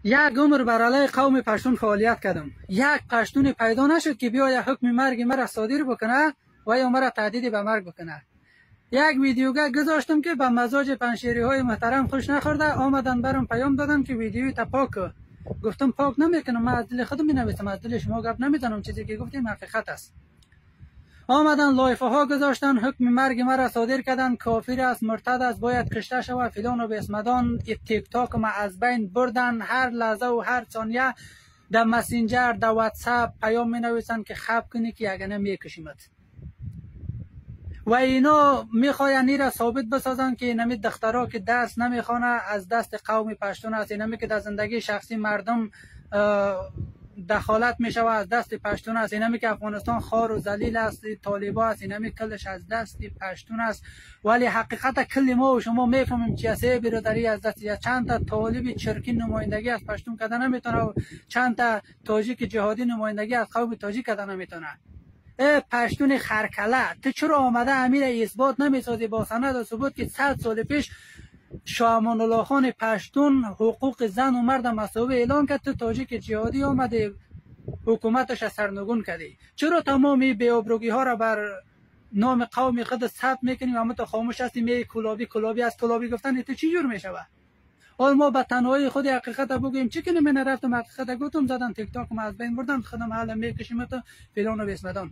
یک عمر بر علیه قوم پشتون فعالیت کردم. یک پشتون پیدا نشد که بیاید حکم مرگ مرا صادر بکنه و یا مرا تهدید به مرگ بکنه. یک ویدیوگه گذاشتم که به مزاج پنشیری های محترم خوش نخورده، آمدن برام پیام دادن که ویدیوی تا پاک. گفتم پاک نمیکنم، من از دل خودم مینویسم، از دل شما گپ نمیزنم، چیزی که گفتیم حقیقت است. آمدن لایفه ها گذاشتن، حکم مرگ مرا صادر کردن، کافر است، مرتد است، باید کشته شود فلان و بسمدان. تیک تاک ما از بین بردن. هر لحظه و هر ثانیه در مسنجر، در واتساپ پیام می نویسن که خب کنی که اگه میکشیمت. و اینا میخواین این را ثابت بسازن که اینمی دخترها که درس نمیخوانه از دست قوم پشتون است، اینمی که در زندگی شخصی مردم دخالت میشوه از دست پشتون است، اینمی که افغانستان خار و ذلیل است، طالبا است، اینمی کلش از دست پشتون است. ولی حقیقت کل ما و شما میفهمیم که سه برادری از دست چند تا طالب چرکی نمایندگی از پشتون کردن نمیتونه و چند تا تاجیک جهادی نمایندگی از قوم تاجیک کردن نمیتونه. پشتون خرکله، تو چرا آمده امیر اثبات نمیسازی با سند و ثبوت که 100 سال پیش شاه امان الله خان پشتون حقوق زن و مرد مساوی اعلان کرد، تو تاجیک جهادی آمده حکومتش سرنگون کردی؟ چرا تمامی بی‌آبرویی ها را بر نام قوم خود ثبت میکنی و اما تو خاموش هستی؟ می کلابی از کلابی گفتن تو چی جور میشوه؟ حال ما به تنهایی خود حقیقت بگوییم چی کنیم؟ من رفتم حقیقت گفتم، زدن تیک تاک ما از بین بردن، خودم حالا میکشیم تو فلان و بسمدان.